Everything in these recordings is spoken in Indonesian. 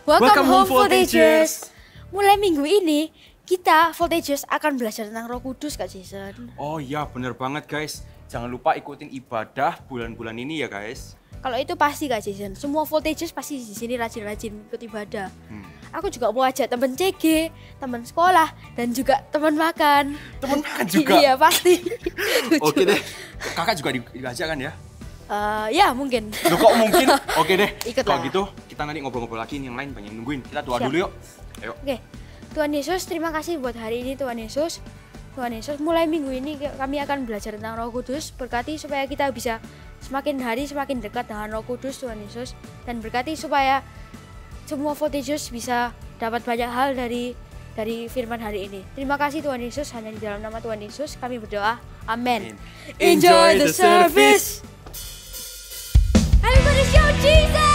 Welcome home Voltagers. Mulai minggu ini kita Voltagers akan belajar tentang Roh Kudus, Kak Jason. Oh iya, bener banget guys. Jangan lupa ikutin ibadah bulan-bulan ini ya guys. Kalau itu pasti, Kak Jason. Semua Voltagers pasti di sini rajin-rajin ikut ibadah. Aku juga mau ajak teman CG, teman sekolah, dan juga teman makan. Teman makan juga? Iya pasti. Oke deh, kakak juga diajak kan ya? Ya mungkin. Loh kok mungkin? Oke deh. Ikutlah. Kalau gitu kita nanti ngobrol-ngobrol lagi, yang lain banyak nungguin. Kita doa Siap. dulu yuk. Ayo. Oke. Tuhan Yesus, terima kasih buat hari ini Tuhan Yesus. Tuhan Yesus, mulai minggu ini kami akan belajar tentang Roh Kudus. Berkati supaya kita bisa semakin hari semakin dekat dengan Roh Kudus, Tuhan Yesus. Dan berkati supaya semua Voltagers bisa dapat banyak hal dari firman hari ini. Terima kasih Tuhan Yesus, hanya di dalam nama Tuhan Yesus kami berdoa. Amin. Enjoy the service. Everybody shout Jesus!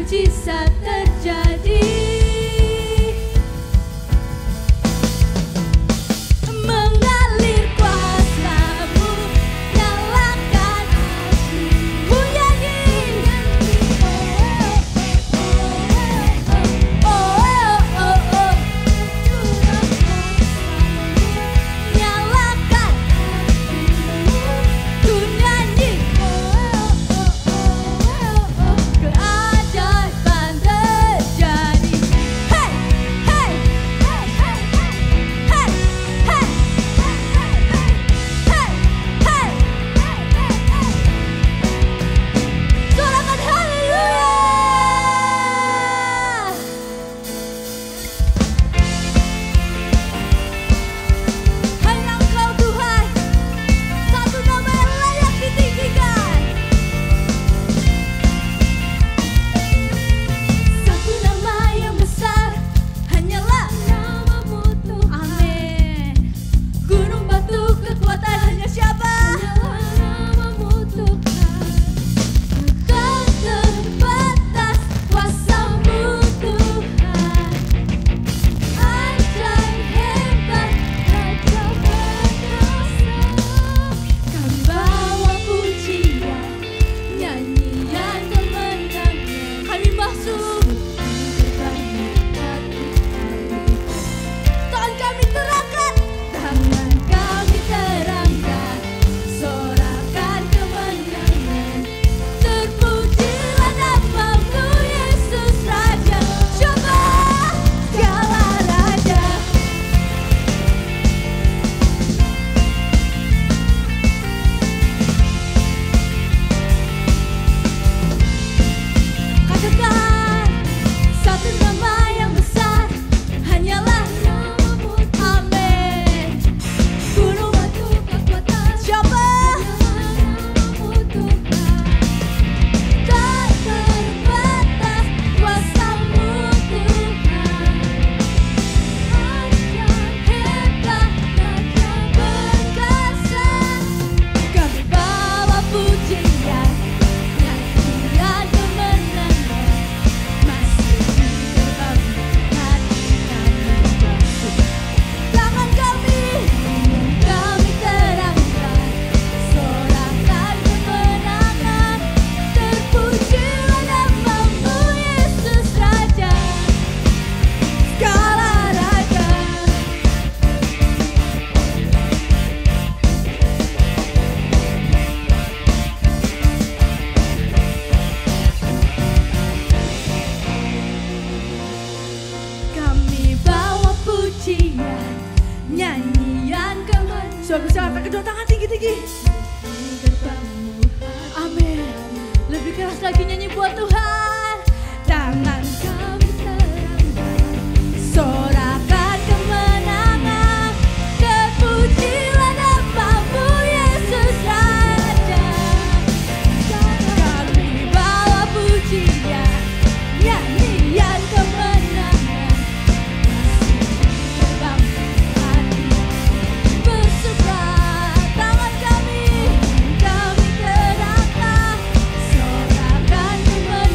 Mujizat terjadi. Mengalir kuasa-Mu, nyalakan api. Ku nyanyi. Nyalakan api. Ku nyanyi. Bisa angkat kedua tangan tinggi-tinggi. Di gerbangmu, amin. Lebih keras lagi nyanyi buat Tuhan. Tangan kami terangkan, sorakan kemenangan. Terpujilah namamu Yesus Raja. Kami bawa pujian, nyanyian kemenangan. Gerbang hati bersuka. Tangan kami terangkan, sorakan kemenangan.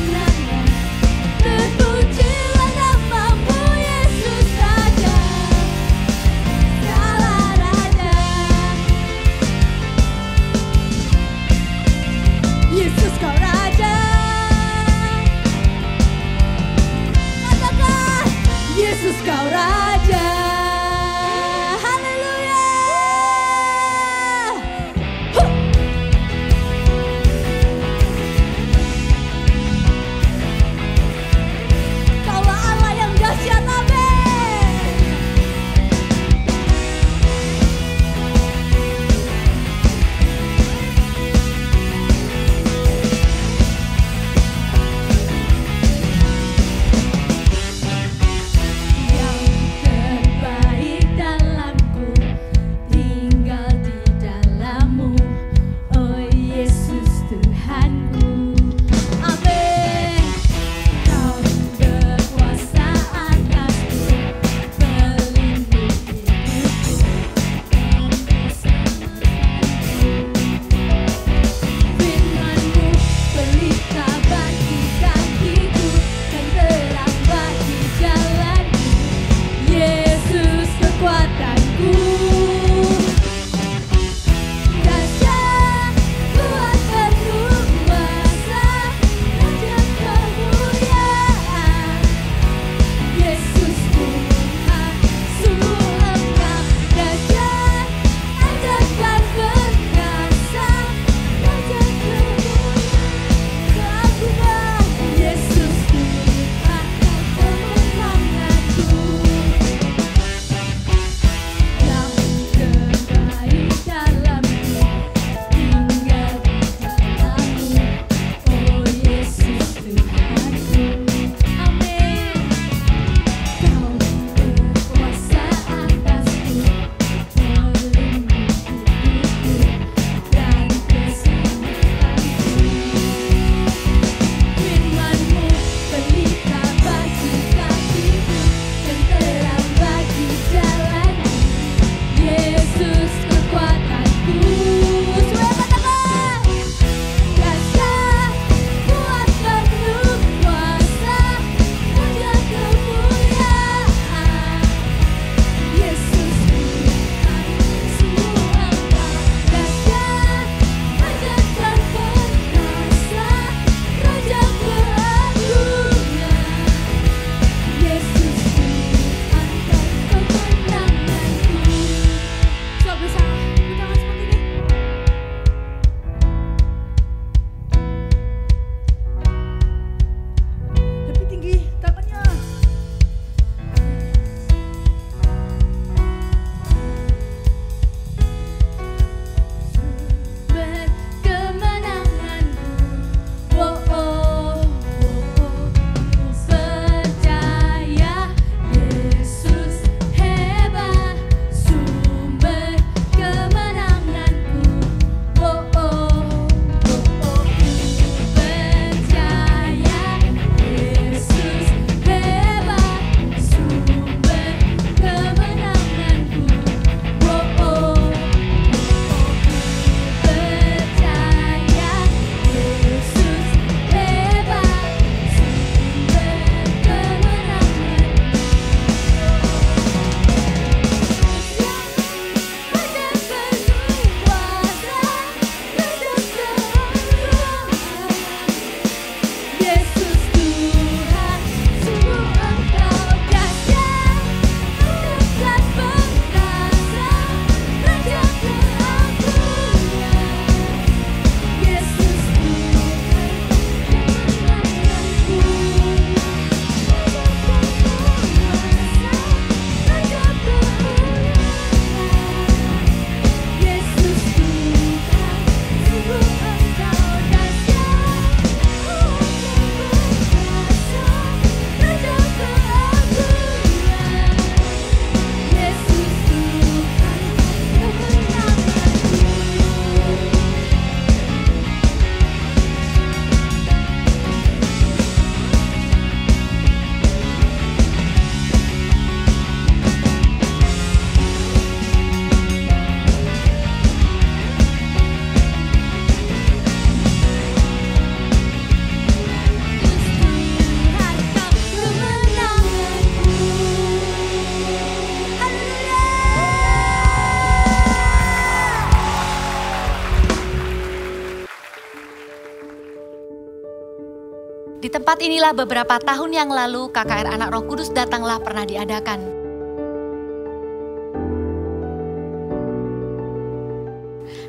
tempat inilah beberapa tahun yang lalu KKR Anak Roh Kudus Datanglah pernah diadakan.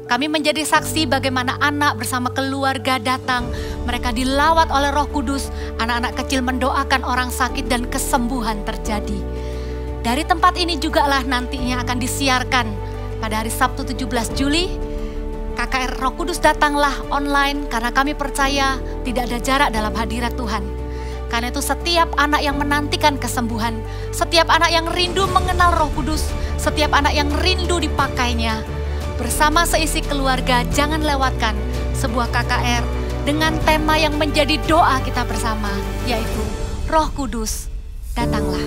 Kami menjadi saksi bagaimana anak bersama keluarga datang, mereka dilawat oleh Roh Kudus, anak-anak kecil mendoakan orang sakit dan kesembuhan terjadi. Dari tempat ini jugalah nantinya akan disiarkan pada hari Sabtu 17 Juli, KKR Roh Kudus Datanglah online karena kami percaya tidak ada jarak dalam hadirat Tuhan. Karena itu setiap anak yang menantikan kesembuhan, setiap anak yang rindu mengenal Roh Kudus, setiap anak yang rindu dipakainya, bersama seisi keluarga jangan lewatkan sebuah KKR dengan tema yang menjadi doa kita bersama, yaitu Roh Kudus Datanglah.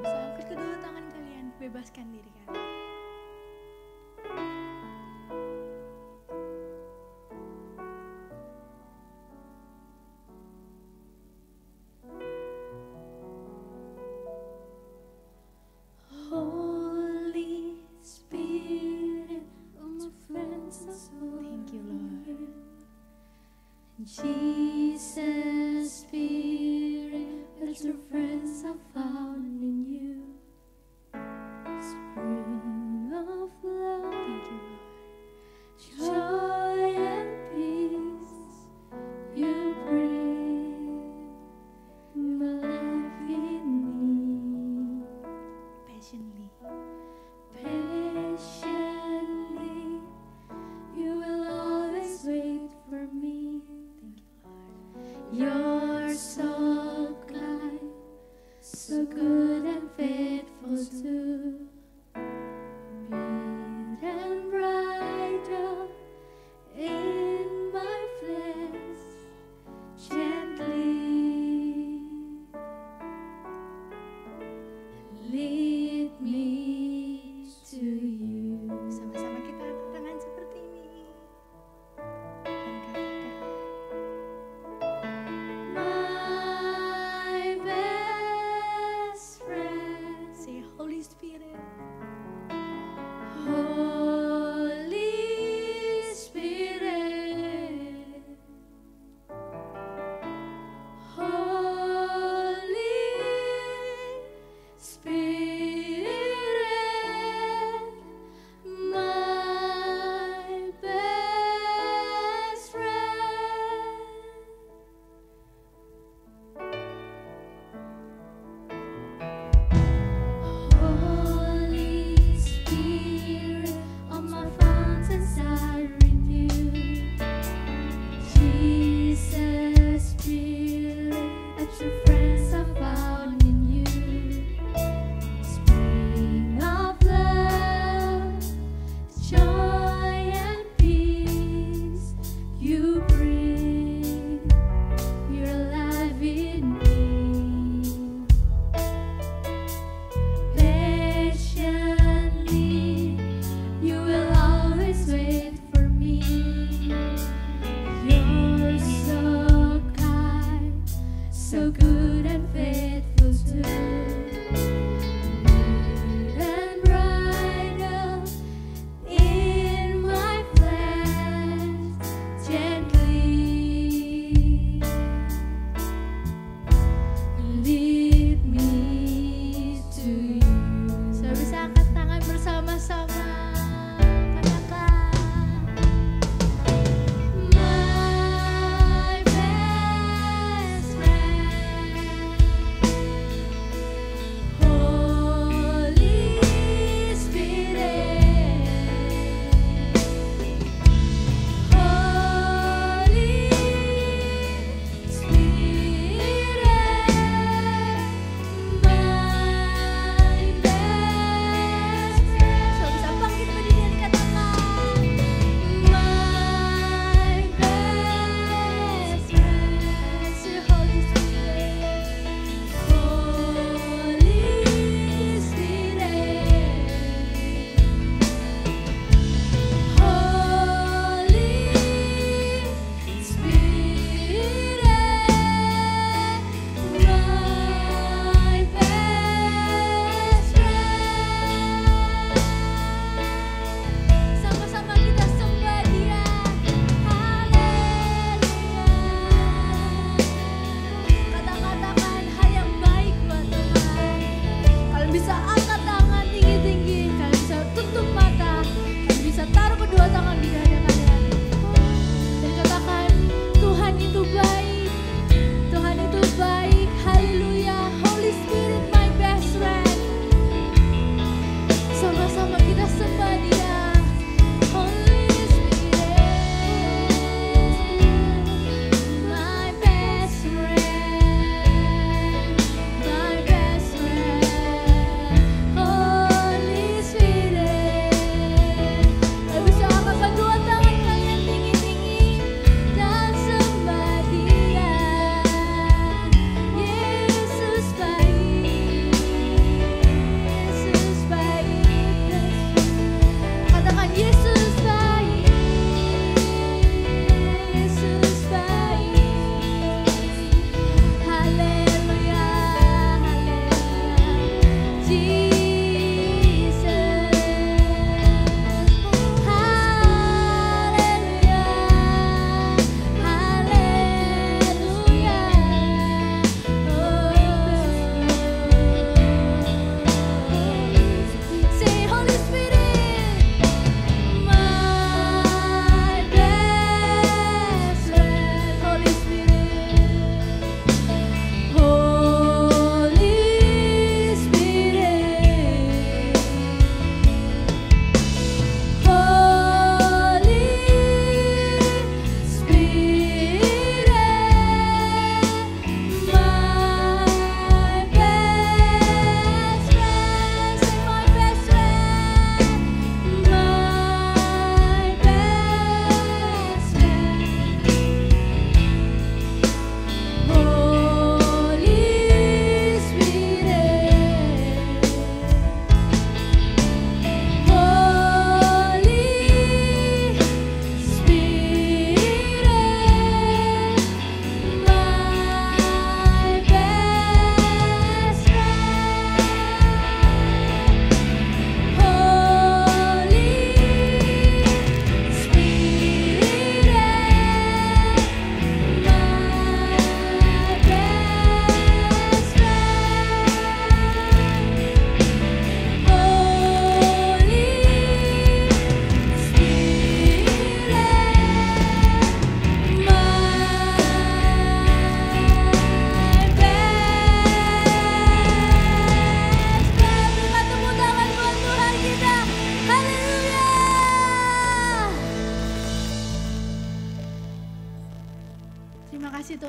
Bisa angkat kedua tangan kalian, bebaskan diri kalian. Holy Spirit, my friends are so thank you, Lord. Jesus Spirit, the true friends are found in you. Spirit.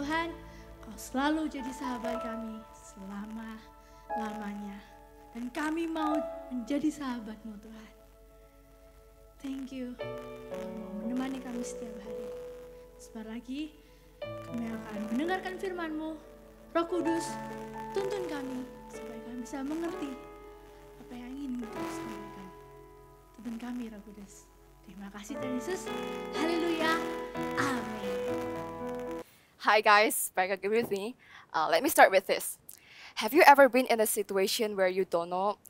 Tuhan, Kau selalu jadi sahabat kami selama-lamanya. Dan kami mau menjadi sahabat-Mu Tuhan. Thank you, Kau mau menemani kami setiap hari. Sebentar lagi kami akan mendengarkan firman-Mu. Roh Kudus, tuntun kami supaya kami bisa mengerti apa yang ingin Kau sampaikan. Tuntun kami, Roh Kudus. Terima kasih Tuhan Yesus. Haleluya. Amin. Hi guys, back again with me. Let me start with this. Have you ever been in a situation where you don't know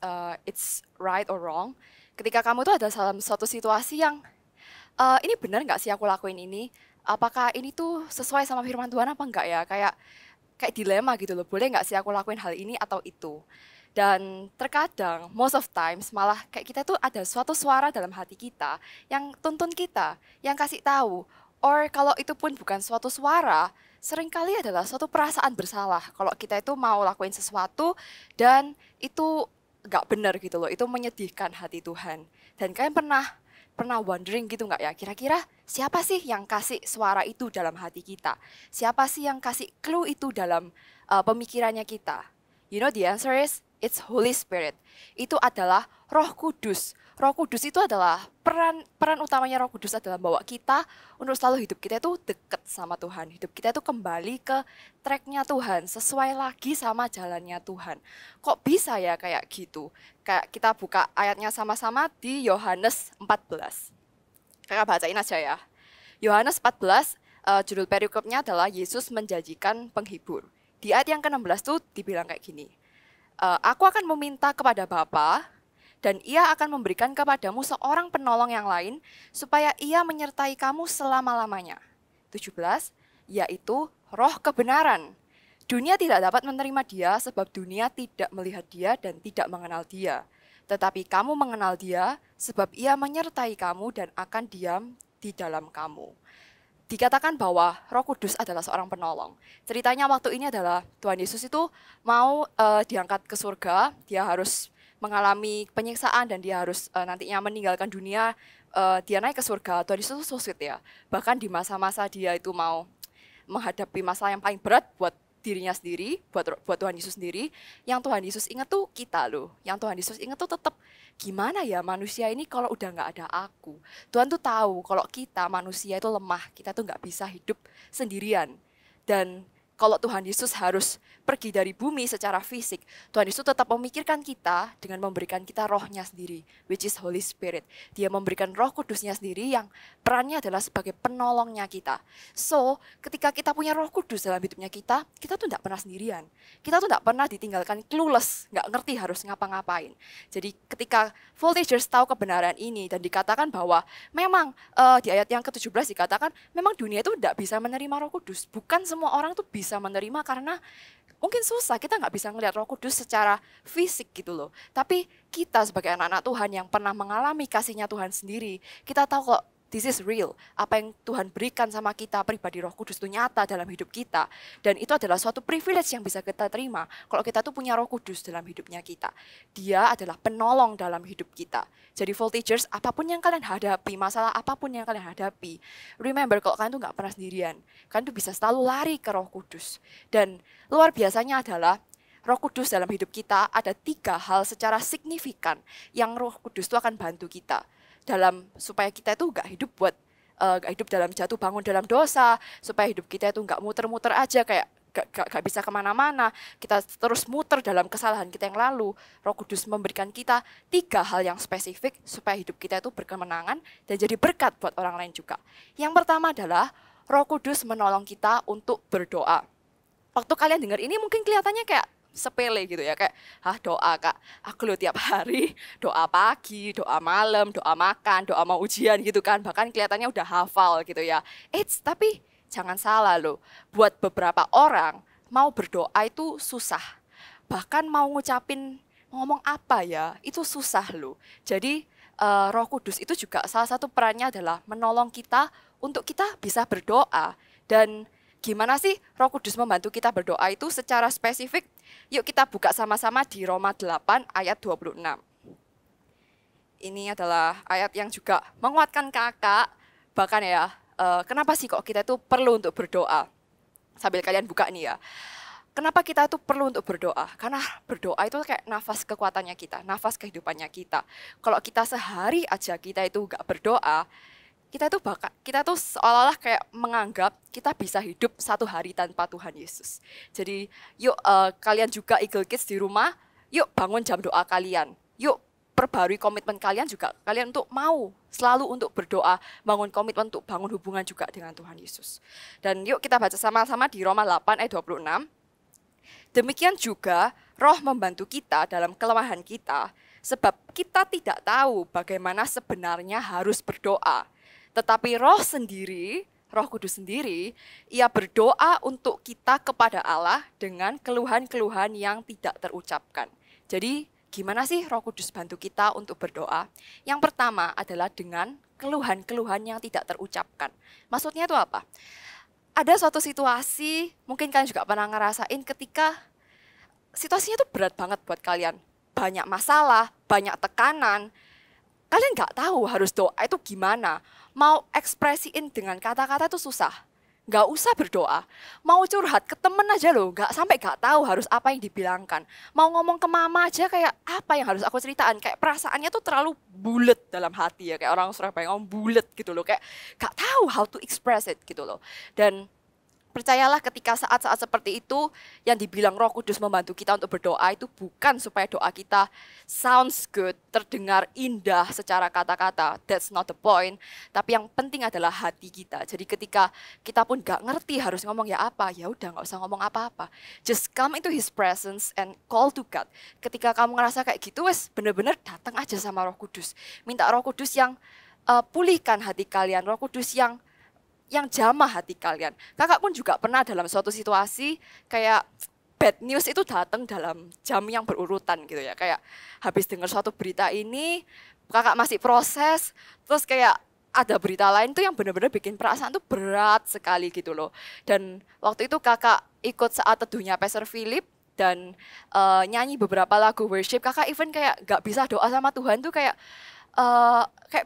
it's right or wrong? Ketika kamu tuh ada dalam suatu situasi yang ini benar nggak sih aku lakuin ini? Apakah ini tuh sesuai sama firman Tuhan apa enggak ya? Kayak dilema gitu loh. Boleh nggak sih aku lakuin hal ini atau itu? Dan terkadang, most of times malah kayak kita tuh ada suatu suara dalam hati kita yang tuntun kita, yang kasih tahu. Or kalau itu pun bukan suatu suara, seringkali adalah suatu perasaan bersalah. Kalau kita itu mau lakuin sesuatu dan itu nggak benar gitu loh, itu menyedihkan hati Tuhan. Dan kalian pernah wondering gitu nggak ya, kira-kira siapa sih yang kasih suara itu dalam hati kita? Siapa sih yang kasih clue itu dalam pemikirannya kita? You know the answer is, it's Holy Spirit. Itu adalah Roh Kudus. Roh Kudus itu adalah peran utamanya Roh Kudus adalah bawa kita untuk selalu hidup kita itu dekat sama Tuhan. Hidup kita itu kembali ke tracknya Tuhan, sesuai lagi sama jalannya Tuhan. Kok bisa ya kayak gitu? Kayak kita buka ayatnya sama-sama di Yohanes 14. Kakak bacain aja ya. Yohanes 14, judul perikopnya adalah Yesus menjanjikan penghibur. Di ayat yang ke-16 tuh dibilang kayak gini. Aku akan meminta kepada Bapa, dan ia akan memberikan kepadamu seorang penolong yang lain, supaya ia menyertai kamu selama-lamanya. 17, yaitu Roh kebenaran. Dunia tidak dapat menerima dia, sebab dunia tidak melihat dia dan tidak mengenal dia. Tetapi kamu mengenal dia, sebab ia menyertai kamu dan akan diam di dalam kamu. Dikatakan bahwa Roh Kudus adalah seorang penolong. Ceritanya waktu ini adalah Tuhan Yesus itu mau diangkat ke surga, dia harus mengalami penyiksaan dan dia harus nantinya meninggalkan dunia, dia naik ke surga. Tuhan Yesus itu so sweet ya. Bahkan di masa-masa dia itu mau menghadapi masalah yang paling berat buat dirinya sendiri, buat Tuhan Yesus sendiri, yang Tuhan Yesus ingat tuh kita loh. Yang Tuhan Yesus ingat tuh tetap gimana ya manusia ini kalau udah nggak ada aku. Tuhan tuh tahu kalau kita manusia itu lemah, kita tuh nggak bisa hidup sendirian. Dan kalau Tuhan Yesus harus pergi dari bumi secara fisik, Tuhan Yesus tetap memikirkan kita dengan memberikan kita rohnya sendiri, which is Holy Spirit. Dia memberikan Roh Kudusnya sendiri yang perannya adalah sebagai penolongnya kita. So, ketika kita punya Roh Kudus dalam hidupnya kita tuh tidak pernah sendirian. Kita tuh tidak pernah ditinggalkan clueless, nggak ngerti harus ngapa-ngapain. Jadi ketika Voltagers tahu kebenaran ini dan dikatakan bahwa memang di ayat yang ke-17 dikatakan memang dunia itu tidak bisa menerima Roh Kudus. Bukan semua orang tuh bisa menerima karena mungkin susah, kita nggak bisa ngelihat Roh Kudus secara fisik gitu loh. Tapi kita sebagai anak-anak Tuhan yang pernah mengalami kasihnya Tuhan sendiri, kita tahu kok this is real. Apa yang Tuhan berikan sama kita pribadi Roh Kudus itu nyata dalam hidup kita. Dan itu adalah suatu privilege yang bisa kita terima kalau kita tuh punya Roh Kudus dalam hidupnya kita. Dia adalah penolong dalam hidup kita. Jadi Voltagers, apapun yang kalian hadapi, masalah apapun yang kalian hadapi, remember kalau kalian tuh nggak pernah sendirian. Kalian tuh bisa selalu lari ke Roh Kudus. Dan luar biasanya adalah Roh Kudus dalam hidup kita ada 3 hal secara signifikan yang Roh Kudus itu akan bantu kita dalam supaya kita itu nggak hidup dalam jatuh bangun dalam dosa, supaya hidup kita itu nggak muter-muter aja kayak gak bisa kemana-mana, kita terus muter dalam kesalahan kita yang lalu. Roh Kudus memberikan kita 3 hal yang spesifik supaya hidup kita itu berkemenangan dan jadi berkat buat orang lain juga. Yang pertama adalah Roh Kudus menolong kita untuk berdoa. Waktu kalian dengar ini mungkin kelihatannya kayak sepele gitu ya, kayak doa kak, aku loh tiap hari doa pagi, doa malam, doa makan, doa mau ujian gitu kan, bahkan kelihatannya udah hafal gitu ya. Tapi jangan salah loh, buat beberapa orang mau berdoa itu susah, bahkan mau ngomong apa ya itu susah loh. Jadi Roh Kudus itu juga salah satu perannya adalah menolong kita untuk kita bisa berdoa. Dan gimana sih Roh Kudus membantu kita berdoa itu secara spesifik? Yuk kita buka sama-sama di Roma 8 ayat 26. Ini adalah ayat yang juga menguatkan kakak, bahkan ya, kenapa sih kok kita itu perlu untuk berdoa? sambil kalian buka nih ya. Kenapa kita itu perlu untuk berdoa? Karena berdoa itu kayak nafas kekuatannya kita, nafas kehidupannya kita. Kalau kita sehari aja kita itu gak berdoa, kita tuh seolah-olah kayak menganggap kita bisa hidup 1 hari tanpa Tuhan Yesus. Jadi yuk kalian juga Eagle Kids di rumah, yuk bangun jam doa kalian. Yuk perbarui komitmen kalian juga, kalian untuk mau selalu untuk berdoa, bangun komitmen untuk bangun hubungan juga dengan Tuhan Yesus. Dan yuk kita baca sama-sama di Roma 8 ayat 26. Demikian juga Roh membantu kita dalam kelemahan kita, sebab kita tidak tahu bagaimana sebenarnya harus berdoa. Tetapi Roh sendiri, Roh Kudus sendiri, ia berdoa untuk kita kepada Allah dengan keluhan-keluhan yang tidak terucapkan. Jadi gimana sih Roh Kudus bantu kita untuk berdoa? Yang pertama adalah dengan keluhan-keluhan yang tidak terucapkan. Maksudnya itu apa? Ada suatu situasi, mungkin kalian juga pernah ngerasain ketika situasinya itu berat banget buat kalian. Banyak masalah, banyak tekanan. Kalian nggak tahu harus doa itu gimana. Mau ekspresiin dengan kata-kata itu susah. Nggak usah berdoa. Mau curhat ke temen aja loh, nggak tahu harus apa yang dibilangkan. Mau ngomong ke mama aja kayak apa yang harus aku ceritaan. Kayak perasaannya tuh terlalu bulet dalam hati ya. Kayak orang Surabaya ngomong bulet gitu loh. Kayak nggak tahu how to express it gitu loh. Dan percayalah ketika saat-saat seperti itu yang dibilang Roh Kudus membantu kita untuk berdoa itu bukan supaya doa kita sounds good, terdengar indah secara kata-kata. That's not the point. Tapi yang penting adalah hati kita. Jadi ketika kita pun gak ngerti harus ngomong ya apa, ya udah gak usah ngomong apa-apa. Just come into His presence and call to God. Ketika kamu ngerasa kayak gitu, wes bener-bener datang aja sama Roh Kudus. Minta Roh Kudus yang pulihkan hati kalian, Roh Kudus yang jamah hati kalian. Kakak pun juga pernah dalam suatu situasi kayak bad news itu datang dalam jam yang berurutan gitu ya. Kayak habis dengar suatu berita ini, kakak masih proses, terus kayak ada berita lain tuh yang benar-benar bikin perasaan tuh berat sekali gitu loh. Dan waktu itu kakak ikut saat teduhnya Pastor Philip dan nyanyi beberapa lagu worship. Kakak even kayak gak bisa doa sama Tuhan tuh kayak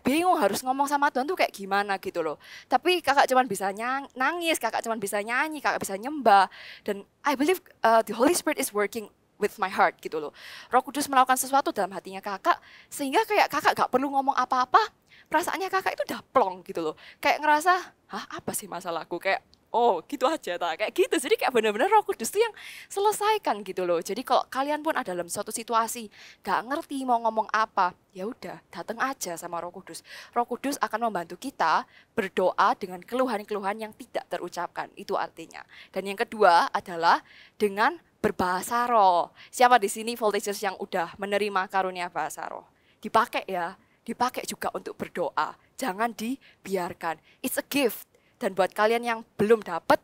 bingung harus ngomong sama Tuhan tuh kayak gimana gitu loh. Tapi kakak cuma bisa nangis, kakak cuma bisa nyanyi, kakak bisa nyembah. Dan I believe the Holy Spirit is working with my heart gitu loh. Roh Kudus melakukan sesuatu dalam hatinya kakak, sehingga kayak kakak gak perlu ngomong apa-apa, perasaannya kakak itu udah plong gitu loh. Kayak ngerasa, hah apa sih masalahku? Kayak oh gitu aja kayak gitu. Jadi kayak benar-benar Roh Kudus tuh yang selesaikan gitu loh. Jadi kalau kalian pun ada dalam suatu situasi gak ngerti mau ngomong apa, ya udah datang aja sama Roh Kudus. Roh Kudus akan membantu kita berdoa dengan keluhan-keluhan yang tidak terucapkan. Itu artinya. Dan yang kedua adalah dengan berbahasa roh. Siapa di sini voltagers yang udah menerima karunia bahasa roh? Dipakai ya, dipakai juga untuk berdoa. Jangan dibiarkan. It's a gift. Dan buat kalian yang belum dapat,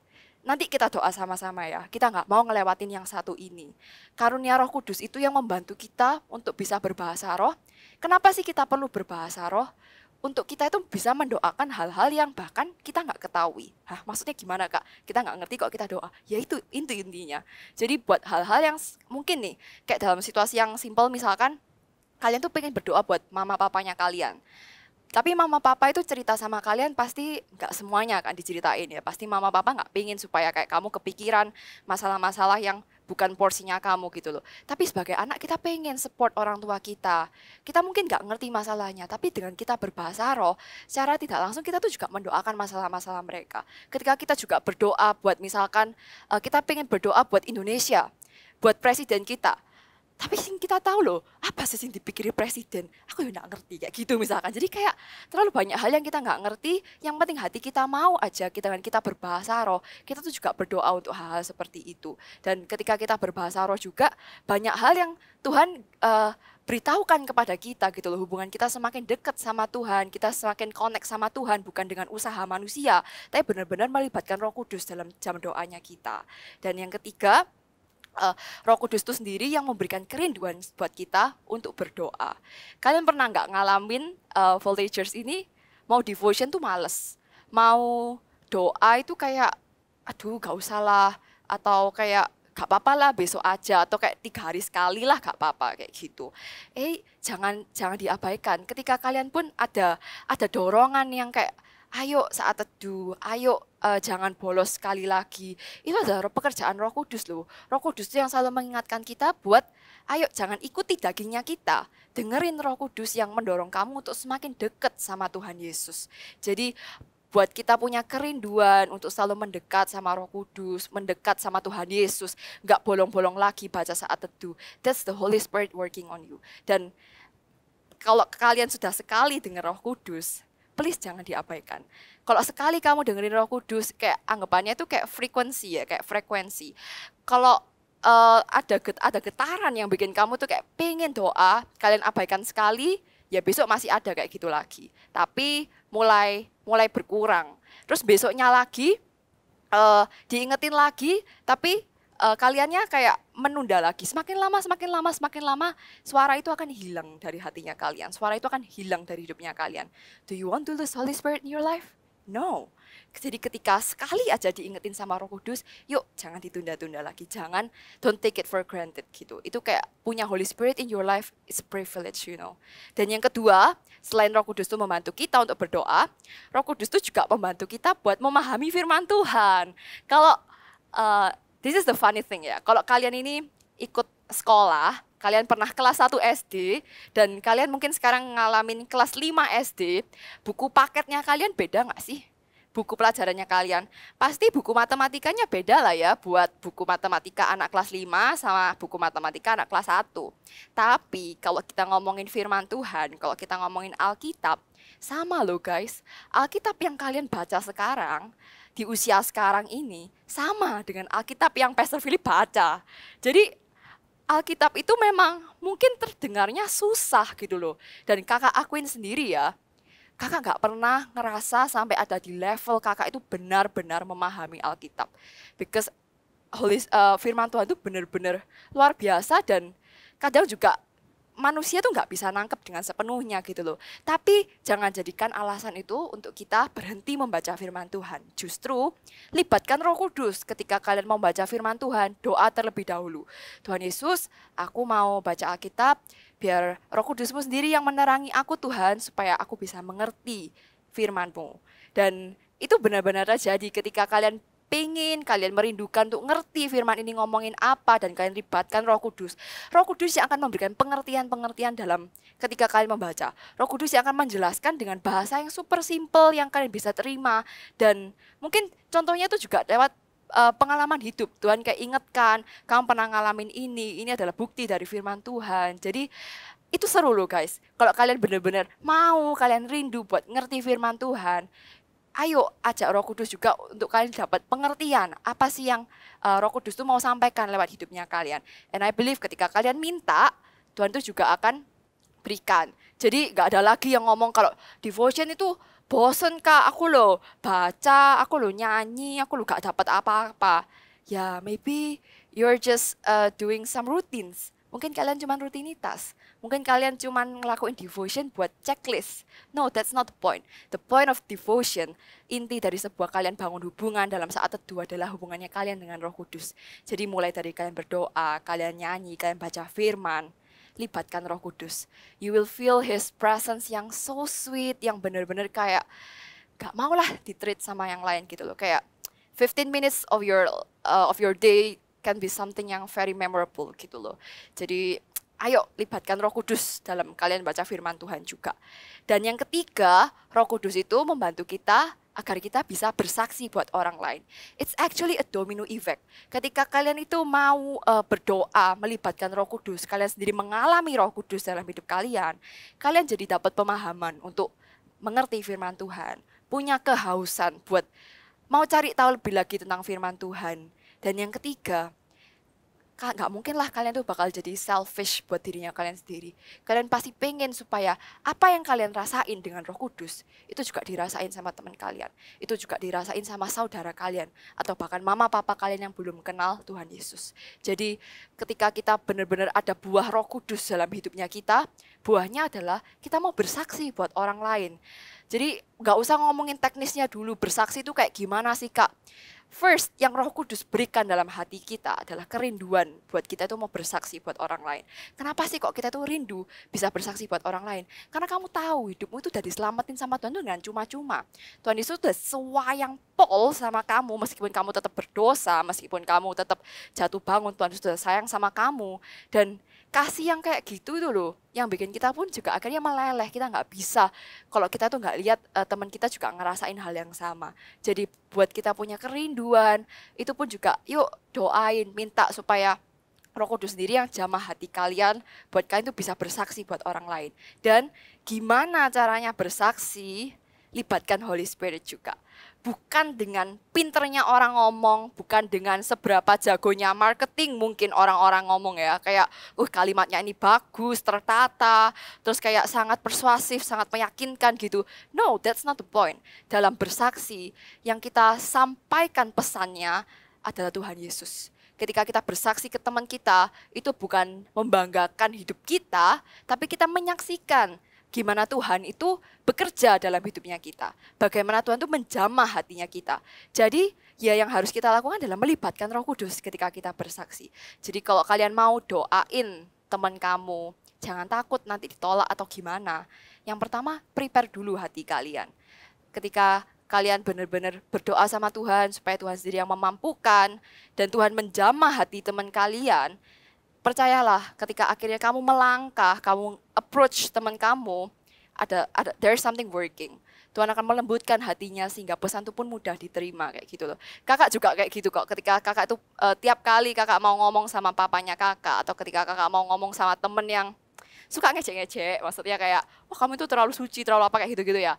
nanti kita doa sama-sama ya. Kita nggak mau ngelewatin yang satu ini. Karunia Roh Kudus itu yang membantu kita untuk bisa berbahasa roh. Kenapa sih kita perlu berbahasa roh? Untuk kita itu bisa mendoakan hal-hal yang bahkan kita nggak ketahui. Hah, maksudnya gimana kak? Kita nggak ngerti kok kita doa. Ya itu intinya. Jadi buat hal-hal yang mungkin nih, kayak dalam situasi yang simpel misalkan, kalian tuh pengen berdoa buat mama papanya kalian. Tapi mama papa itu cerita sama kalian pasti nggak semuanya akan diceritain ya. Pasti mama papa nggak pengen supaya kayak kamu kepikiran masalah-masalah yang bukan porsinya kamu gitu loh. Tapi sebagai anak kita pengen support orang tua kita. Kita mungkin nggak ngerti masalahnya, tapi dengan kita berbahasa roh, secara tidak langsung kita tuh juga mendoakan masalah-masalah mereka. Ketika kita juga berdoa buat misalkan kita pengen berdoa buat Indonesia, buat presiden kita. Tapi kita tahu loh, apa sih yang dipikirin presiden? Aku ya nggak ngerti kayak gitu misalkan. Jadi kayak terlalu banyak hal yang kita nggak ngerti. Yang penting hati kita mau aja dengan kita berbahasa roh. Kita tuh juga berdoa untuk hal-hal seperti itu. Dan ketika kita berbahasa roh juga banyak hal yang Tuhan beritahukan kepada kita gitu loh. Hubungan kita semakin dekat sama Tuhan, kita semakin connect sama Tuhan bukan dengan usaha manusia, tapi benar-benar melibatkan Roh Kudus dalam jam doanya kita. Dan yang ketiga, Roh Kudus itu sendiri yang memberikan kerinduan buat kita untuk berdoa. Kalian pernah nggak ngalamin voltagers ini mau devotion tuh males, mau doa itu kayak aduh gak usah lah, atau kayak gak apa-apa lah besok aja, atau kayak 3 hari sekali lah gak apa-apa kayak gitu. Jangan diabaikan. Ketika kalian pun ada dorongan yang kayak ayo saat teduh, ayo jangan bolos sekali lagi. Itu adalah pekerjaan Roh Kudus loh. Roh Kudus itu yang selalu mengingatkan kita buat ayo jangan ikuti dagingnya kita. Dengerin Roh Kudus yang mendorong kamu untuk semakin dekat sama Tuhan Yesus. Jadi buat kita punya kerinduan untuk selalu mendekat sama Roh Kudus, mendekat sama Tuhan Yesus, nggak bolong-bolong lagi baca saat teduh. That's the Holy Spirit working on you. Dan kalau kalian sudah sekali dengar Roh Kudus, please jangan diabaikan. Kalau sekali kamu dengerin Roh Kudus, kayak anggapannya itu kayak frekuensi ya, kayak frekuensi. Kalau ada getaran yang bikin kamu tuh kayak pengen doa, kalian abaikan sekali, ya besok masih ada kayak gitu lagi. Tapi mulai berkurang. Terus besoknya lagi diingetin lagi, tapi kaliannya kayak menunda lagi. Semakin lama, suara itu akan hilang dari hatinya kalian. Suara itu akan hilang dari hidupnya kalian. Do you want to lose Holy Spirit in your life? No. Jadi ketika sekali aja diingetin sama Roh Kudus, yuk jangan ditunda-tunda lagi. Jangan, don't take it for granted gitu. Itu kayak punya Holy Spirit in your life is a privilege, you know. Dan yang kedua, selain Roh Kudus itu membantu kita untuk berdoa, Roh Kudus itu juga membantu kita buat memahami firman Tuhan. Kalau this is the funny thing ya, kalau kalian ini ikut sekolah, kalian pernah kelas 1 SD, dan kalian mungkin sekarang ngalamin kelas 5 SD, buku paketnya kalian beda nggak sih? Buku pelajarannya kalian. Pasti buku matematikanya beda lah ya, buat buku matematika anak kelas 5 sama buku matematika anak kelas 1. Tapi kalau kita ngomongin firman Tuhan, kalau kita ngomongin Alkitab, sama loh guys. Alkitab yang kalian baca sekarang, di usia sekarang ini, sama dengan Alkitab yang Pastor Philip baca. Jadi Alkitab itu memang mungkin terdengarnya susah gitu loh. Dan kakak akuin sendiri ya, kakak gak pernah ngerasa sampai ada di level kakak itu benar-benar memahami Alkitab. Because firman Tuhan itu benar-benar luar biasa dan kadang juga manusia tuh nggak bisa nangkep dengan sepenuhnya gitu loh. Tapi jangan jadikan alasan itu untuk kita berhenti membaca firman Tuhan. Justru libatkan Roh Kudus ketika kalian mau baca firman Tuhan, doa terlebih dahulu. Tuhan Yesus, aku mau baca Alkitab, biar Roh Kudusmu sendiri yang menerangi aku Tuhan, supaya aku bisa mengerti firman-Mu. Dan itu benar-benar terjadi ketika kalian kalian merindukan untuk ngerti firman ini ngomongin apa, dan kalian libatkan Roh Kudus. Roh Kudus yang akan memberikan pengertian-pengertian dalam ketika kalian membaca. Roh Kudus yang akan menjelaskan dengan bahasa yang super simple yang kalian bisa terima. Dan mungkin contohnya itu juga lewat pengalaman hidup. Tuhan kayak ingatkan, kamu pernah ngalamin ini adalah bukti dari firman Tuhan. Jadi itu seru loh guys. Kalau kalian benar-benar mau, kalian rindu buat ngerti firman Tuhan, ayo ajak Roh Kudus juga untuk kalian dapat pengertian apa sih yang Roh Kudus itu mau sampaikan lewat hidupnya kalian. And I believe ketika kalian minta, Tuhan itu juga akan berikan. Jadi gak ada lagi yang ngomong kalau devotion itu bosen kak, aku loh baca, aku loh nyanyi, aku loh gak dapat apa-apa. Ya maybe you're just doing some routines. Mungkin kalian cuma rutinitas. Mungkin kalian cuma ngelakuin devotion buat checklist. No, that's not the point. The point of devotion, inti dari sebuah kalian bangun hubungan dalam saat teduh adalah hubungannya kalian dengan Roh Kudus. Jadi mulai dari kalian berdoa, kalian nyanyi, kalian baca firman, libatkan Roh Kudus. You will feel His presence yang so sweet, yang benar-benar kayak gak mau lah di-treat sama yang lain gitu loh. Kayak 15 minutes of your day can be something yang very memorable gitu loh. Jadi ayo libatkan Roh Kudus dalam kalian baca firman Tuhan juga. Dan yang ketiga, Roh Kudus itu membantu kita agar kita bisa bersaksi buat orang lain. It's actually a domino effect. Ketika kalian itu mau berdoa, melibatkan Roh Kudus, kalian sendiri mengalami Roh Kudus dalam hidup kalian, kalian jadi dapat pemahaman untuk mengerti firman Tuhan, punya kehausan buat mau cari tahu lebih lagi tentang firman Tuhan. Dan yang ketiga, gak mungkin lah kalian tuh bakal jadi selfish buat dirinya kalian sendiri. Kalian pasti pengen supaya apa yang kalian rasain dengan Roh Kudus, itu juga dirasain sama teman kalian. Itu juga dirasain sama saudara kalian. Atau bahkan mama papa kalian yang belum kenal Tuhan Yesus. Jadi ketika kita benar-benar ada buah Roh Kudus dalam hidupnya kita, buahnya adalah kita mau bersaksi buat orang lain. Jadi gak usah ngomongin teknisnya dulu, bersaksi itu kayak gimana sih kak? First, yang Roh Kudus berikan dalam hati kita adalah kerinduan buat kita itu mau bersaksi buat orang lain. Kenapa sih kok kita tuh rindu bisa bersaksi buat orang lain? Karena kamu tahu hidupmu itu udah diselamatin sama Tuhan tuh dengan cuma-cuma. Tuhan Yesus udah sewayang pol sama kamu, meskipun kamu tetap berdosa, meskipun kamu tetap jatuh bangun, Tuhan Yesus udah sayang sama kamu. Dan kasih yang kayak gitu itu loh, yang bikin kita pun juga akhirnya meleleh. Kita nggak bisa, kalau kita tuh nggak lihat teman kita juga ngerasain hal yang sama. Jadi buat kita punya kerinduan, itu pun juga yuk doain, minta supaya Roh Kudus sendiri yang jamah hati kalian, buat kalian tuh bisa bersaksi buat orang lain. Dan gimana caranya bersaksi? Libatkan Holy Spirit juga. Bukan dengan pinternya orang ngomong, bukan dengan seberapa jagonya marketing mungkin orang-orang ngomong ya. Kayak, kalimatnya ini bagus, tertata, terus kayak sangat persuasif, sangat meyakinkan gitu. No, that's not the point. Dalam bersaksi, yang kita sampaikan pesannya adalah Tuhan Yesus. Ketika kita bersaksi ke teman kita, itu bukan membanggakan hidup kita, tapi kita menyaksikan gimana Tuhan itu bekerja dalam hidupnya kita. Bagaimana Tuhan itu menjamah hatinya kita. Jadi ya yang harus kita lakukan adalah melibatkan Roh Kudus ketika kita bersaksi. Jadi kalau kalian mau doain teman kamu, jangan takut nanti ditolak atau gimana. Yang pertama, prepare dulu hati kalian. Ketika kalian benar-benar berdoa sama Tuhan supaya Tuhan sendiri yang memampukan dan Tuhan menjamah hati teman kalian, percayalah, ketika akhirnya kamu melangkah, kamu approach teman kamu, there's something working. Tuhan akan melembutkan hatinya sehingga pesan itu pun mudah diterima kayak gitu loh. Kakak juga kayak gitu kok. Ketika kakak itu tiap kali kakak mau ngomong sama papanya kakak atau ketika kakak mau ngomong sama temen yang suka ngejek-ngejek, maksudnya kayak, wah kamu itu terlalu suci, terlalu apa kayak gitu-gitu ya.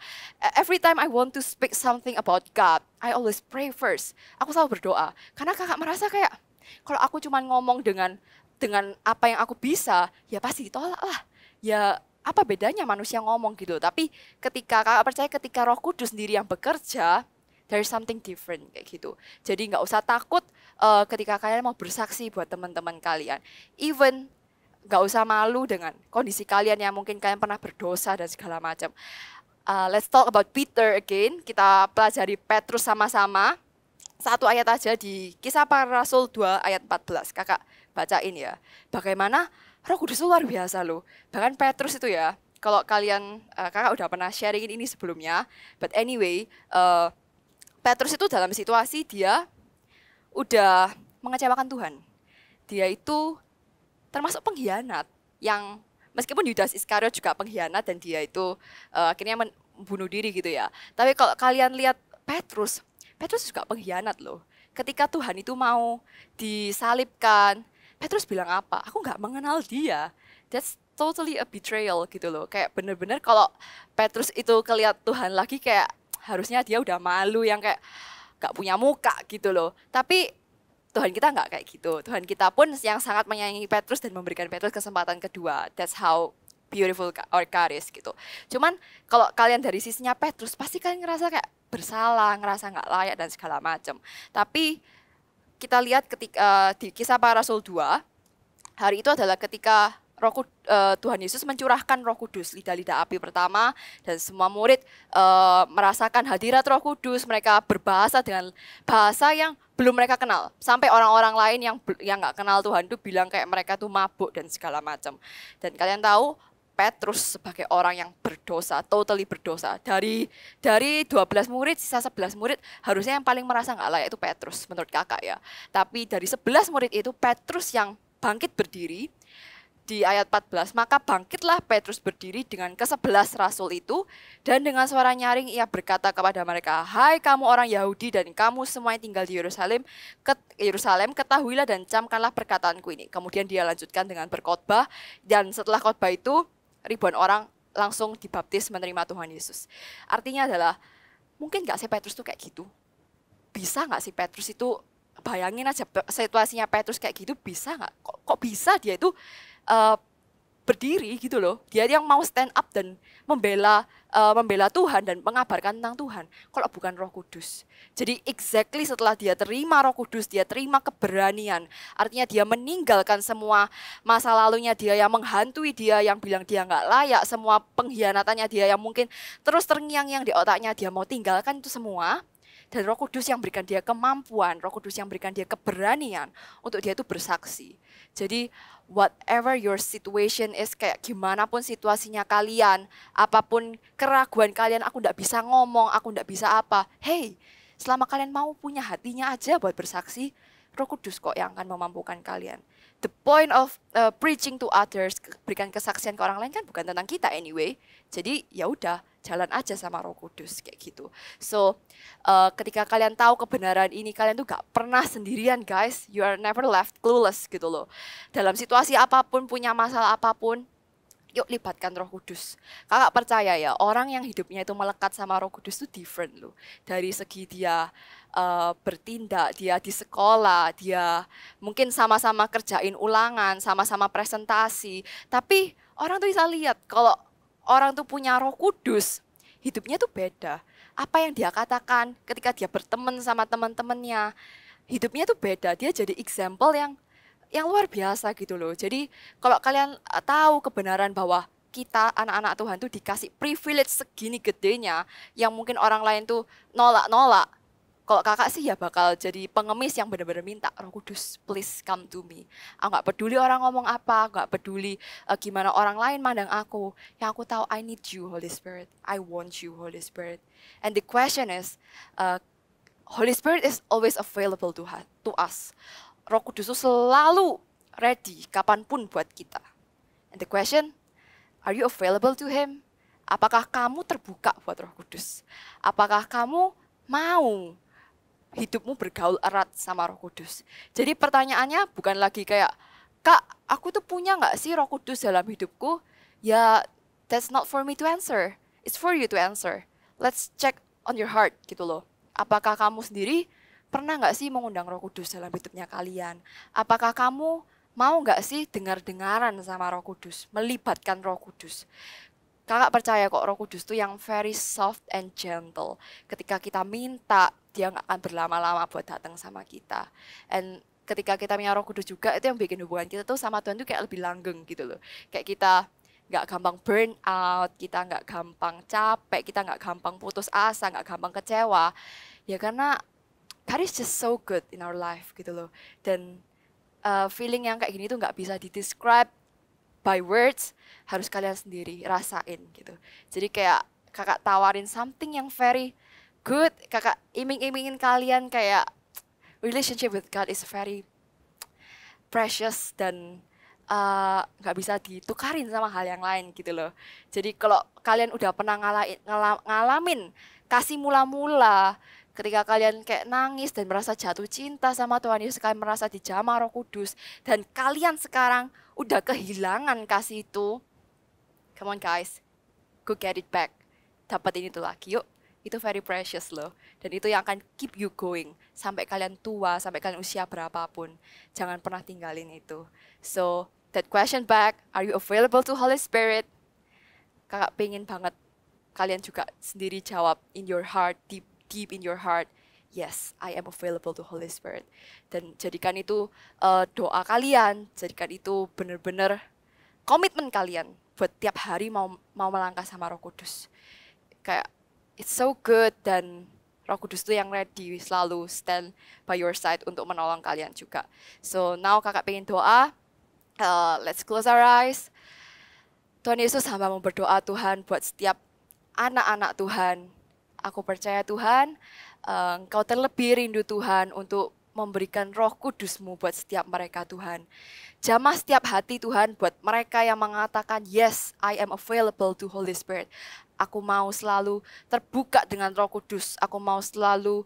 Every time I want to speak something about God, I always pray first. Aku selalu berdoa karena kakak merasa kayak kalau aku cuma ngomong dengan apa yang aku bisa, ya pasti ditolak lah. Ya apa bedanya manusia ngomong gitu. Tapi ketika kakak percaya ketika Roh Kudus sendiri yang bekerja, there is something different kayak gitu. Jadi nggak usah takut ketika kalian mau bersaksi buat teman-teman kalian. Even nggak usah malu dengan kondisi kalian yang mungkin kalian pernah berdosa dan segala macam. Let's talk about Peter again. Kita pelajari Petrus sama-sama. Satu ayat aja di Kisah Para Rasul 2 ayat 14. Kakak bacain ya. Bagaimana Roh Kudus itu luar biasa loh. Bahkan Petrus itu ya, kalau kalian, kakak udah pernah sharingin ini sebelumnya. But anyway, Petrus itu dalam situasi dia udah mengecewakan Tuhan. Dia itu termasuk pengkhianat. Yang meskipun Yudas Iskariot juga pengkhianat dan dia itu akhirnya membunuh diri gitu ya. Tapi kalau kalian lihat Petrus juga pengkhianat loh. Ketika Tuhan itu mau disalibkan, Petrus bilang apa? Aku nggak mengenal dia. That's totally a betrayal gitu loh. Kayak bener-bener kalau Petrus itu kelihat Tuhan lagi kayak harusnya dia udah malu yang kayak nggak punya muka gitu loh. Tapi Tuhan kita nggak kayak gitu. Tuhan kita pun yang sangat menyayangi Petrus dan memberikan Petrus kesempatan kedua. That's how beautiful our God is gitu. Cuman kalau kalian dari sisinya Petrus, pasti kalian ngerasa kayak bersalah, ngerasa nggak layak dan segala macam. Tapi kita lihat ketika di Kisah Para Rasul 2, hari itu adalah ketika Tuhan Yesus mencurahkan Roh Kudus, lidah-lidah api pertama, dan semua murid merasakan hadirat Roh Kudus. Mereka berbahasa dengan bahasa yang belum mereka kenal. Sampai orang-orang lain yang nggak kenal Tuhan itu bilang kayak mereka tuh mabuk dan segala macam. Dan kalian tahu, Petrus sebagai orang yang berdosa, totally berdosa. Dari 12 murid, sisa 11 murid, harusnya yang paling merasa nggak layak itu Petrus, menurut kakak ya. Tapi dari 11 murid itu, Petrus yang bangkit berdiri, di ayat 14, maka bangkitlah Petrus berdiri dengan ke-11 rasul itu, dan dengan suara nyaring ia berkata kepada mereka, hai kamu orang Yahudi dan kamu semua yang tinggal di Yerusalem, ketahuilah dan camkanlah perkataanku ini. Kemudian dia lanjutkan dengan berkhotbah, dan setelah khotbah itu, ribuan orang langsung dibaptis menerima Tuhan Yesus. Artinya adalah, mungkin gak sih Petrus tuh kayak gitu? Bisa gak sih Petrus itu, bayangin aja situasinya Petrus kayak gitu, bisa gak? Kok bisa dia itu berdiri gitu loh. Dia yang mau stand up dan membela Tuhan dan mengabarkan tentang Tuhan. Kalau bukan Roh Kudus. Jadi exactly setelah dia terima Roh Kudus, dia terima keberanian. Artinya dia meninggalkan semua masa lalunya dia yang menghantui dia, yang bilang dia nggak layak, semua pengkhianatannya dia yang mungkin terus terngiang-ngiang di otaknya, dia mau tinggalkan itu semua. Dan Roh Kudus yang berikan dia kemampuan, Roh Kudus yang berikan dia keberanian untuk dia itu bersaksi. Jadi whatever your situation is, kayak gimana pun situasinya kalian, apapun keraguan kalian, aku nggak bisa ngomong, aku nggak bisa apa. Hey, selama kalian mau punya hatinya aja buat bersaksi, Roh Kudus kok yang akan memampukan kalian. The point of preaching to others, berikan kesaksian ke orang lain kan bukan tentang kita anyway. Jadi ya udah, jalan aja sama Roh Kudus kayak gitu. So ketika kalian tahu kebenaran ini, kalian tuh gak pernah sendirian guys. You are never left clueless gitu loh. Dalam situasi apapun, punya masalah apapun, yuk libatkan Roh Kudus. Kakak percaya ya, orang yang hidupnya itu melekat sama Roh Kudus itu different loh. Dari segi dia bertindak, dia di sekolah, dia mungkin sama-sama kerjain ulangan, sama-sama presentasi. Tapi orang tuh bisa lihat kalau orang tuh punya Roh Kudus, hidupnya tuh beda. Apa yang dia katakan ketika dia berteman sama teman-temannya, hidupnya tuh beda. Dia jadi example yang luar biasa gitu loh. Jadi kalau kalian tahu kebenaran bahwa kita anak-anak Tuhan tuh dikasih privilege segini gedenya yang mungkin orang lain tuh nolak-nolak. Kalau kakak sih ya bakal jadi pengemis yang benar-benar minta, Roh Kudus please come to me. Aku gak peduli orang ngomong apa, gak peduli gimana orang lain mandang aku. Yang aku tahu, I need you Holy Spirit, I want you Holy Spirit. And the question is, Holy Spirit is always available to us. Roh Kudus itu selalu ready kapanpun buat kita. And the question, are you available to Him? Apakah kamu terbuka buat Roh Kudus? Apakah kamu mau hidupmu bergaul erat sama Roh Kudus? Jadi pertanyaannya bukan lagi kayak, Kak, aku tuh punya nggak sih Roh Kudus dalam hidupku? Ya, that's not for me to answer. It's for you to answer. Let's check on your heart gitu loh. Apakah kamu sendiri pernah nggak sih mengundang Roh Kudus dalam hidupnya kalian? Apakah kamu mau nggak sih dengar-dengaran sama Roh Kudus, melibatkan Roh Kudus? Kakak percaya kok Roh Kudus tuh yang very soft and gentle. Ketika kita minta, dia nggak akan berlama-lama buat datang sama kita. And ketika kita punya Roh Kudus juga, itu yang bikin hubungan kita tuh sama Tuhan tuh kayak lebih langgeng gitu loh. Kayak kita nggak gampang burn out, kita nggak gampang capek, kita nggak gampang putus asa, nggak gampang kecewa. Ya karena God is just so good in our life gitu loh. Dan feeling yang kayak gini tuh nggak bisa di-describe by words, harus kalian sendiri rasain gitu. Jadi kayak kakak tawarin something yang very good, kakak iming-imingin kalian kayak relationship with God is very precious dan nggak bisa ditukarin sama hal yang lain gitu loh. Jadi kalau kalian udah pernah ngalamin kasih mula-mula, ketika kalian kayak nangis dan merasa jatuh cinta sama Tuhan Yesus, kalian merasa dijamah Roh Kudus, dan kalian sekarang udah kehilangan kasih itu, come on guys, go get it back. Dapetin itu lagi yuk, itu very precious loh. Dan itu yang akan keep you going, sampai kalian tua, sampai kalian usia berapapun. Jangan pernah tinggalin itu. So, that question back, are you available to Holy Spirit? Kakak pengen banget kalian juga sendiri jawab in your heart, deep in your heart, yes, I am available to Holy Spirit. Dan jadikan itu doa kalian, jadikan itu benar-benar komitmen kalian buat tiap hari mau melangkah sama Roh Kudus. Kayak it's so good, dan Roh Kudus itu yang ready selalu stand by your side untuk menolong kalian juga. So now kakak pengen doa, let's close our eyes. Tuhan Yesus, hamba mau berdoa Tuhan buat setiap anak-anak Tuhan. Aku percaya Tuhan, Engkau terlebih rindu Tuhan untuk memberikan Roh Kudus-Mu buat setiap mereka Tuhan. Jamah setiap hati Tuhan buat mereka yang mengatakan, yes, I am available to Holy Spirit. Aku mau selalu terbuka dengan Roh Kudus. Aku mau selalu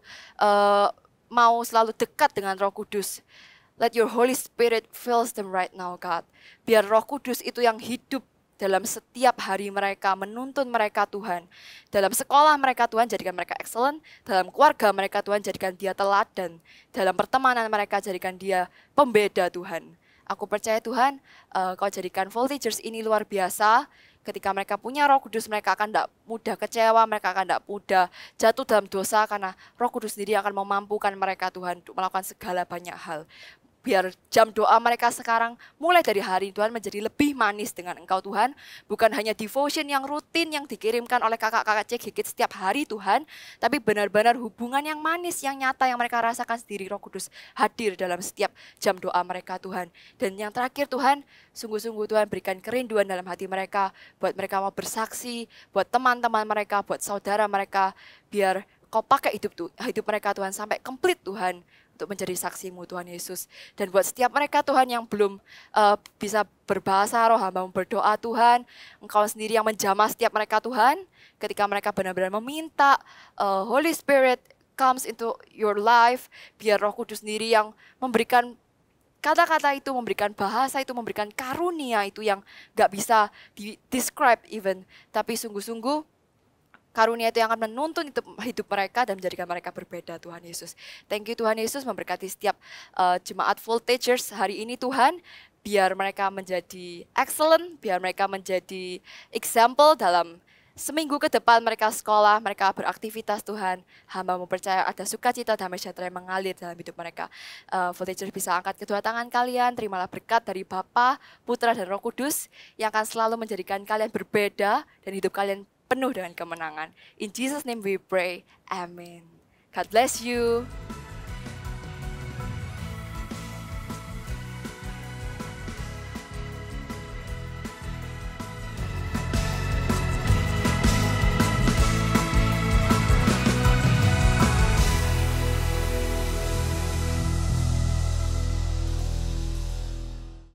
dekat dengan Roh Kudus. Let your Holy Spirit fills them right now, God. Biar Roh Kudus itu yang hidup dalam setiap hari mereka, menuntun mereka Tuhan. Dalam sekolah mereka Tuhan, jadikan mereka excellent. Dalam keluarga mereka Tuhan, jadikan dia teladan. Dalam pertemanan mereka, jadikan dia pembeda Tuhan. Aku percaya Tuhan, Kau jadikan voltagers ini luar biasa. Ketika mereka punya Roh Kudus, mereka akan tidak mudah kecewa, mereka akan tidak mudah jatuh dalam dosa, karena Roh Kudus sendiri akan memampukan mereka Tuhan untuk melakukan segala banyak hal. Biar jam doa mereka sekarang mulai dari hari Tuhan menjadi lebih manis dengan Engkau Tuhan. Bukan hanya devotion yang rutin yang dikirimkan oleh kakak-kakak CGG setiap hari Tuhan. Tapi benar-benar hubungan yang manis, yang nyata, yang mereka rasakan sendiri. Roh Kudus hadir dalam setiap jam doa mereka Tuhan. Dan yang terakhir Tuhan, sungguh-sungguh Tuhan berikan kerinduan dalam hati mereka. Buat mereka mau bersaksi, buat teman-teman mereka, buat saudara mereka. Biar Kau pakai hidup mereka Tuhan sampai komplit Tuhan. Untuk menjadi saksimu Tuhan Yesus. Dan buat setiap mereka Tuhan yang belum bisa berbahasa roh, hamba berdoa Tuhan. Engkau sendiri yang menjamah setiap mereka Tuhan. Ketika mereka benar-benar meminta Holy Spirit comes into your life. Biar Roh Kudus sendiri yang memberikan kata-kata itu, memberikan bahasa itu, memberikan karunia itu yang gak bisa di-describe even. Tapi sungguh-sungguh karunia itu yang akan menuntun hidup mereka dan menjadikan mereka berbeda Tuhan Yesus. Thank you Tuhan Yesus memberkati setiap jemaat Voltagers hari ini Tuhan. Biar mereka menjadi excellent, biar mereka menjadi example dalam seminggu ke depan mereka sekolah, mereka beraktivitas Tuhan. Hamba-Mu percaya ada sukacita damai sejahtera yang mengalir dalam hidup mereka. Voltagers bisa angkat kedua tangan kalian, terimalah berkat dari Bapa, Putra dan Roh Kudus yang akan selalu menjadikan kalian berbeda dan hidup kalian penuh dengan kemenangan. In Jesus' name we pray. Amen. God bless you.